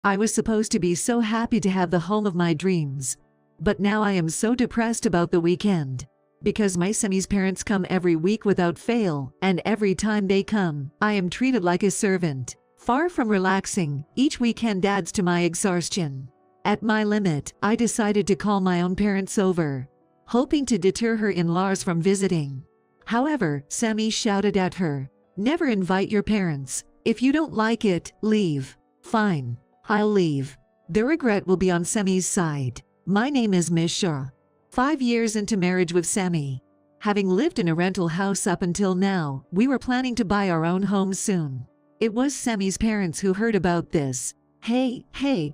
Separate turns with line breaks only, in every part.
I was supposed to be so happy to have the home of my dreams. But now I am so depressed about the weekend. Because my Semi's parents come every week without fail, and every time they come, I am treated like a servant. Far from relaxing, each weekend adds to my exhaustion. At my limit, I decided to call my own parents over, hoping to deter her in-laws from visiting. However, Semi shouted at her, "Never invite your parents. If you don't like it, leave." "Fine. I'll leave." The regret will be on Semi's side. My name is Miss Shaw. 5 years into marriage with Semi. Having lived in a rental house up until now, we were planning to buy our own home soon. It was Semi's parents who heard about this. Hey,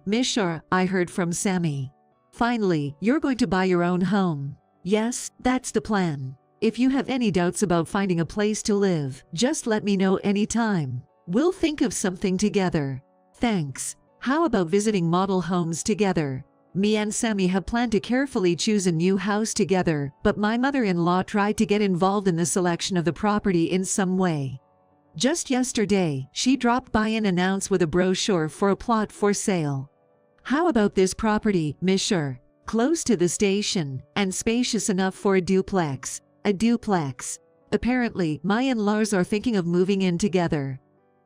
Miss Shaw, I heard from Semi. Finally, you're going to buy your own home." "Yes, that's the plan. If you have any doubts about finding a place to live, just let me know anytime. We'll think of something together." "Thanks. How about visiting model homes together?" Me and Semi have planned to carefully choose a new house together, but my mother-in-law tried to get involved in the selection of the property in some way. Just yesterday, she dropped by and announced with a brochure for a plot for sale. "How about this property, Miss Shaw? Close to the station, and spacious enough for a duplex." "A duplex." Apparently, my in-laws are thinking of moving in together.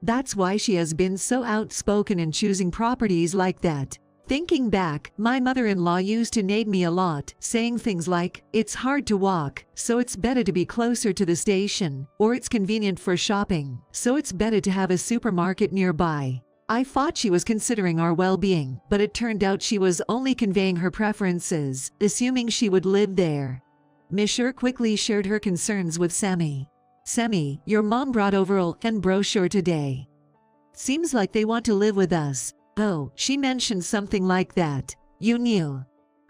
That's why she has been so outspoken in choosing properties like that. Thinking back, my mother-in-law used to nag me a lot, saying things like, "It's hard to walk, so it's better to be closer to the station," or "It's convenient for shopping, so it's better to have a supermarket nearby." I thought she was considering our well-being, but it turned out she was only conveying her preferences, assuming she would live there. Miss Shaw quickly shared her concerns with Semi. "Semi, your mom brought over a brochure today. Seems like they want to live with us." "Oh, she mentioned something like that. You knew.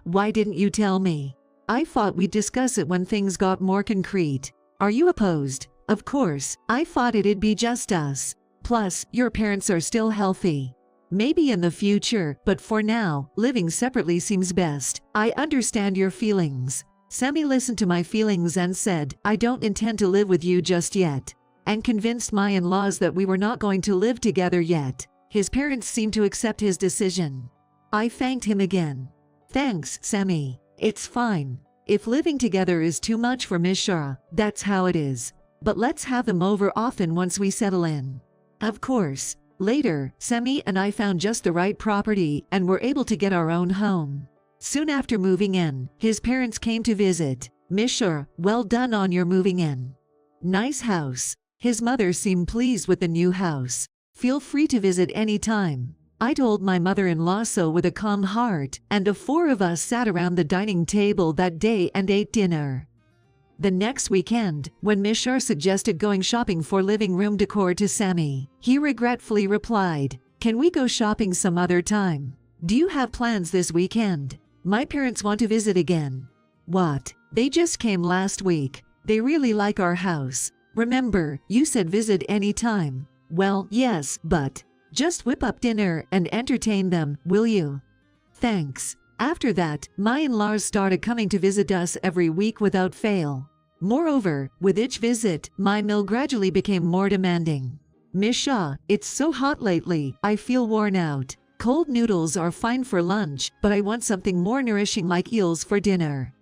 Why didn't you tell me?" "I thought we'd discuss it when things got more concrete." "Are you opposed?" "Of course, I thought it'd be just us. Plus, your parents are still healthy. Maybe in the future, but for now, living separately seems best." "I understand your feelings." Semi listened to my feelings and said, "I don't intend to live with you just yet," and convinced my in-laws that we were not going to live together yet. His parents seemed to accept his decision. I thanked him again. "Thanks, Semi. It's fine. If living together is too much for Miss Shaw, that's how it is. But let's have them over often once we settle in." "Of course." Later, Semi and I found just the right property and were able to get our own home. Soon after moving in, his parents came to visit. "Miss Shaw, well done on your moving in. Nice house." His mother seemed pleased with the new house. "Feel free to visit anytime." I told my mother-in-law so with a calm heart, and the 4 of us sat around the dining table that day and ate dinner. The next weekend, when Miss Shaw suggested going shopping for living room decor to Semi, he regretfully replied, "Can we go shopping some other time? Do you have plans this weekend?" "My parents want to visit again." "What? They just came last week. They really like our house. Remember, you said visit anytime." "Well, yes, but just whip up dinner and entertain them, will you?" "Thanks." After that, my in-laws started coming to visit us every week without fail. Moreover, with each visit, my meal gradually became more demanding. "Miss Shaw, it's so hot lately, I feel worn out. Cold noodles are fine for lunch, but I want something more nourishing like eels for dinner."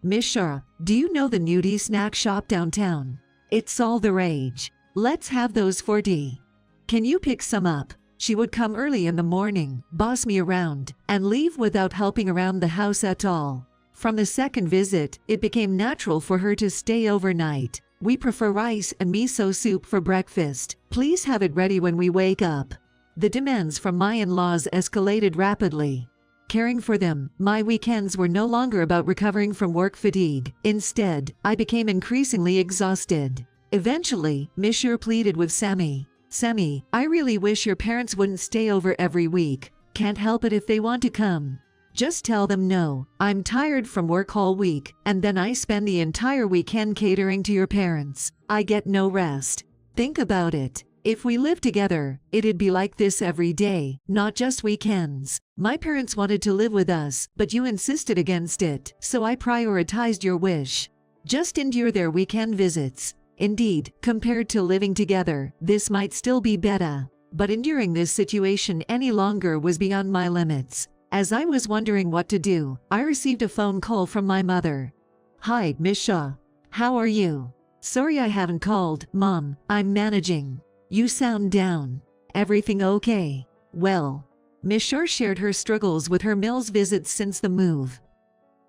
"Miss Shaw, do you know the nudie snack shop downtown? It's all the rage. Let's have those for tea. Can you pick some up?" She would come early in the morning, boss me around, and leave without helping around the house at all. From the second visit, it became natural for her to stay overnight. "We prefer rice and miso soup for breakfast. Please have it ready when we wake up." The demands from my in-laws escalated rapidly. Caring for them, my weekends were no longer about recovering from work fatigue. Instead, I became increasingly exhausted. Eventually, Miss Shaw pleaded with Semi. "Semi, I really wish your parents wouldn't stay over every week. Can't help it if they want to come. Just tell them no. I'm tired from work all week, and then I spend the entire weekend catering to your parents. I get no rest. Think about it. If we lived together, it'd be like this every day, not just weekends. My parents wanted to live with us, but you insisted against it, so I prioritized your wish. Just endure their weekend visits. Indeed, compared to living together, this might still be better." But enduring this situation any longer was beyond my limits. As I was wondering what to do, I received a phone call from my mother. "Hi, Miss Shaw. How are you? Sorry I haven't called, Mom. I'm managing. You sound down. Everything okay?" Well, Miss Shaw shared her struggles with her Mills visits since the move.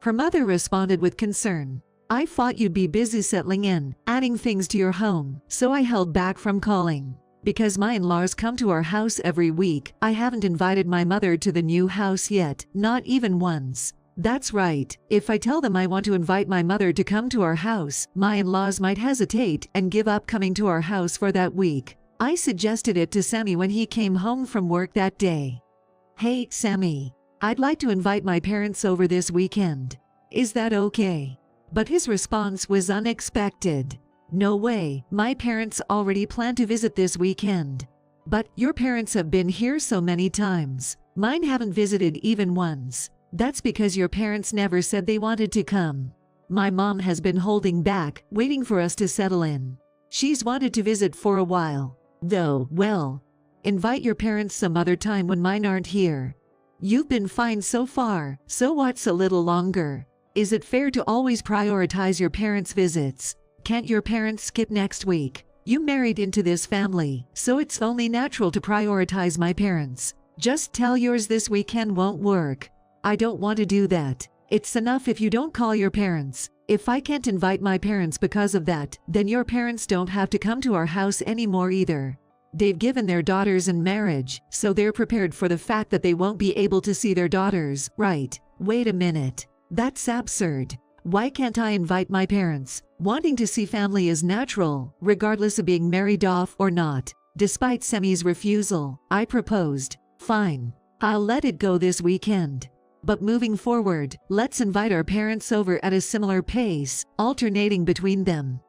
Her mother responded with concern. "I thought you'd be busy settling in, adding things to your home, so I held back from calling. Because my in-laws come to our house every week, I haven't invited my mother to the new house yet, not even once." That's right. If I tell them I want to invite my mother to come to our house, my in-laws might hesitate and give up coming to our house for that week. I suggested it to Sammy when he came home from work that day. "Hey, Sammy. I'd like to invite my parents over this weekend. Is that okay?" But his response was unexpected. "No way, my parents already plan to visit this weekend." "But your parents have been here so many times. Mine haven't visited even once." "That's because your parents never said they wanted to come. My mom has been holding back, waiting for us to settle in. She's wanted to visit for a while, though. Well, invite your parents some other time when mine aren't here. You've been fine so far, so what's a little longer? Is it fair to always prioritize your parents' visits? Can't your parents skip next week? You married into this family, so it's only natural to prioritize my parents. Just tell yours this weekend won't work. I don't want to do that. It's enough if you don't call your parents. If I can't invite my parents because of that, then your parents don't have to come to our house anymore either. They've given their daughters in marriage, so they're prepared for the fact that they won't be able to see their daughters, right?" "Wait a minute. That's absurd. Why can't I invite my parents? Wanting to see family is natural, regardless of being married off or not." Despite Semi's refusal, I proposed. "Fine. I'll let it go this weekend. But moving forward, let's invite our parents over at a similar pace, alternating between them."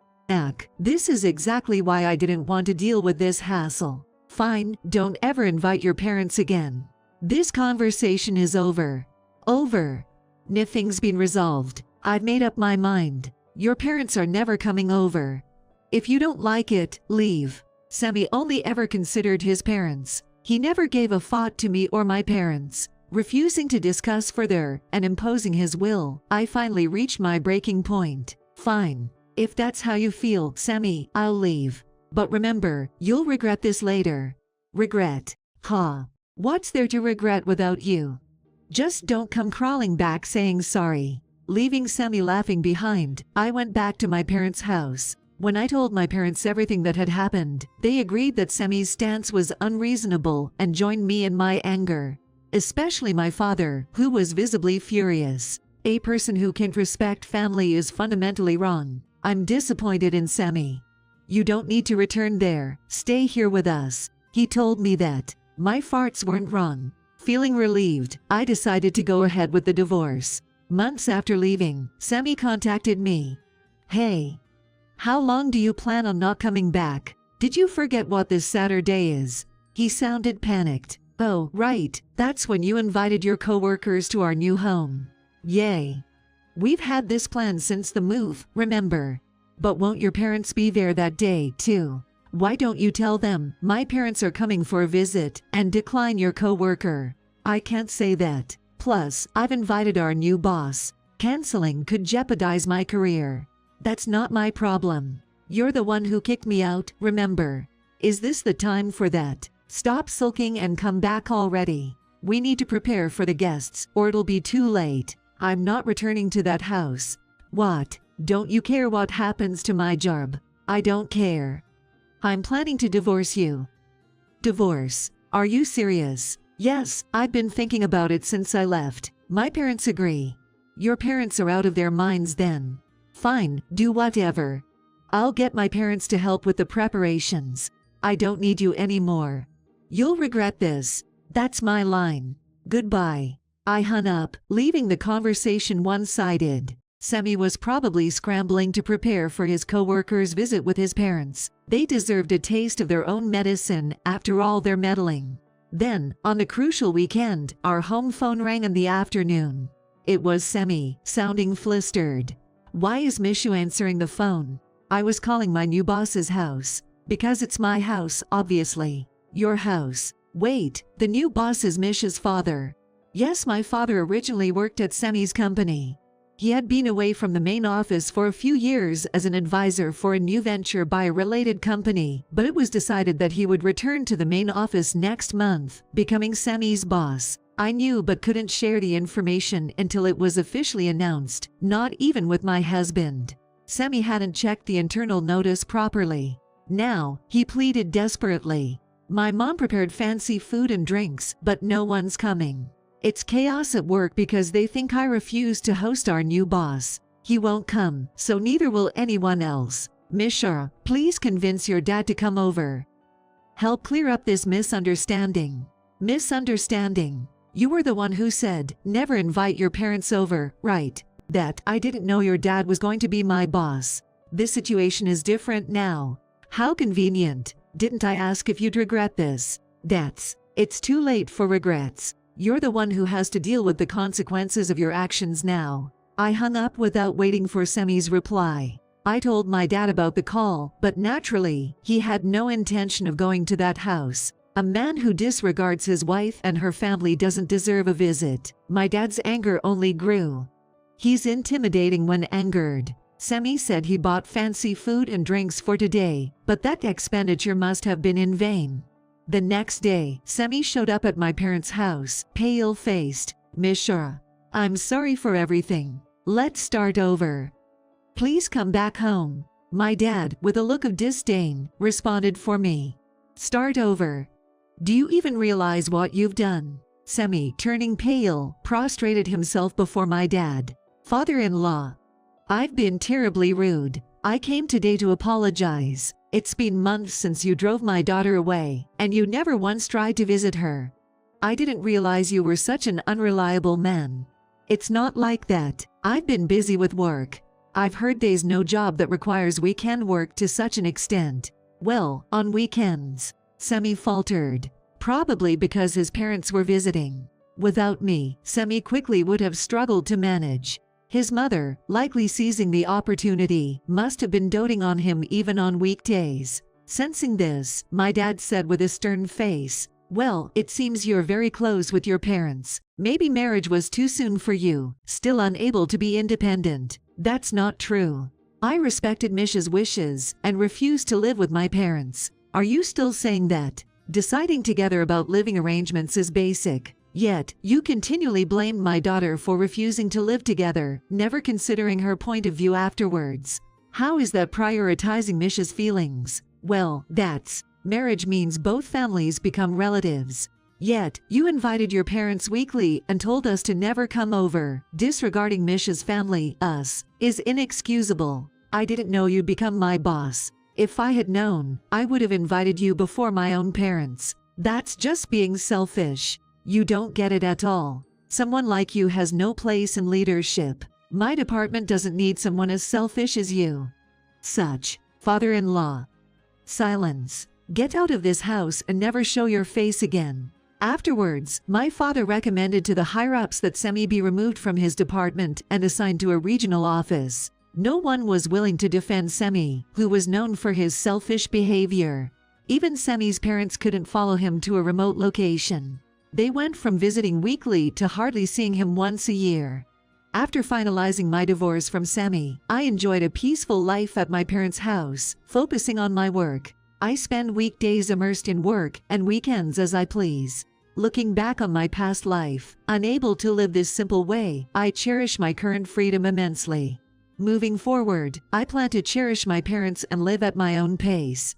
This is exactly why I didn't want to deal with this hassle. "Fine, don't ever invite your parents again. This conversation is over." "Over? Nothing's been resolved. I've made up my mind. Your parents are never coming over. If you don't like it, leave." Semi only ever considered his parents. He never gave a thought to me or my parents. Refusing to discuss further and imposing his will, I finally reached my breaking point. "Fine. If that's how you feel, Sammy, I'll leave. But remember, you'll regret this later." "Regret? Ha. What's there to regret without you? Just don't come crawling back saying sorry." Leaving Sammy laughing behind, I went back to my parents' house. When I told my parents everything that had happened, they agreed that Semi's stance was unreasonable and joined me in my anger. Especially my father, who was visibly furious. A person who can't respect family is fundamentally wrong. "I'm disappointed in Semi. You don't need to return there. Stay here with us." He told me that. My farts weren't wrong. Feeling relieved, I decided to go ahead with the divorce. Months after leaving, Semi contacted me. "Hey. How long do you plan on not coming back? Did you forget what this Saturday is?" He sounded panicked. "Oh, right, that's when you invited your coworkers to our new home. Yay. We've had this plan since the move, remember? But won't your parents be there that day, too? Why don't you tell them, my parents are coming for a visit, and decline your coworker?" "I can't say that. Plus, I've invited our new boss. Canceling could jeopardize my career." "That's not my problem. You're the one who kicked me out, remember? Is this the time for that? Stop sulking and come back already. We need to prepare for the guests, or it'll be too late. I'm not returning to that house." "What? Don't you care what happens to my job?" "I don't care. I'm planning to divorce you." "Divorce? Are you serious?" "Yes, I've been thinking about it since I left. My parents agree." "Your parents are out of their minds then." "Fine, do whatever. I'll get my parents to help with the preparations. I don't need you anymore. You'll regret this. That's my line. Goodbye." I hung up, leaving the conversation one-sided. Semi was probably scrambling to prepare for his coworker's visit with his parents. They deserved a taste of their own medicine after all their meddling. Then, on the crucial weekend, our home phone rang in the afternoon. It was Semi, sounding flustered. "Why is Mishu answering the phone?" "I was calling my new boss's house. Because it's my house, obviously." Your house. Wait, the new boss is Mish's father. Yes, my father originally worked at Semi's company. He had been away from the main office for a few years as an advisor for a new venture by a related company, but it was decided that he would return to the main office next month, becoming Semi's boss. I knew but couldn't share the information until it was officially announced, not even with my husband. Semi hadn't checked the internal notice properly. Now, he pleaded desperately. My mom prepared fancy food and drinks, but no one's coming. It's chaos at work because they think I refuse to host our new boss. He won't come, so neither will anyone else. Misha, please convince your dad to come over. Help clear up this misunderstanding. Misunderstanding. You were the one who said, never invite your parents over, right? That I didn't know your dad was going to be my boss. This situation is different now. How convenient. Didn't I ask if you'd regret this? It's too late for regrets. You're the one who has to deal with the consequences of your actions now. I hung up without waiting for Semi's reply. I told my dad about the call, but naturally, he had no intention of going to that house. A man who disregards his wife and her family doesn't deserve a visit. My dad's anger only grew. He's intimidating when angered. Semi said he bought fancy food and drinks for today, but that expenditure must have been in vain. The next day, Semi showed up at my parents' house, pale-faced. Misha, I'm sorry for everything. Let's start over. Please come back home. My dad, with a look of disdain, responded for me. Start over. Do you even realize what you've done? Semi, turning pale, prostrated himself before my dad. Father-in-law, I've been terribly rude. I came today to apologize. It's been months since you drove my daughter away, and you never once tried to visit her. I didn't realize you were such an unreliable man. It's not like that. I've been busy with work. I've heard there's no job that requires weekend work to such an extent. Well, on weekends. Semi faltered. Probably because his parents were visiting. Without me, Semi quickly would have struggled to manage. His mother, likely seizing the opportunity, must have been doting on him even on weekdays. Sensing this, my dad said with a stern face, well, it seems you're very close with your parents. Maybe marriage was too soon for you, still unable to be independent. That's not true. I respected Misha's wishes and refused to live with my parents. Are you still saying that? Deciding together about living arrangements is basic. Yet, you continually blamed my daughter for refusing to live together, never considering her point of view afterwards. How is that prioritizing Misha's feelings? Well, marriage means both families become relatives. Yet, you invited your parents weekly and told us to never come over. Disregarding Misha's family, us, is inexcusable. I didn't know you'd become my boss. If I had known, I would have invited you before my own parents. That's just being selfish. You don't get it at all. Someone like you has no place in leadership. My department doesn't need someone as selfish as you. Such, father-in-law. Silence. Get out of this house and never show your face again. Afterwards, my father recommended to the higher-ups that Semi be removed from his department and assigned to a regional office. No one was willing to defend Semi, who was known for his selfish behavior. Even Semi's parents couldn't follow him to a remote location. They went from visiting weekly to hardly seeing him once a year. After finalizing my divorce from Semi, I enjoyed a peaceful life at my parents' house, focusing on my work. I spend weekdays immersed in work and weekends as I please. Looking back on my past life, unable to live this simple way, I cherish my current freedom immensely. Moving forward, I plan to cherish my parents and live at my own pace.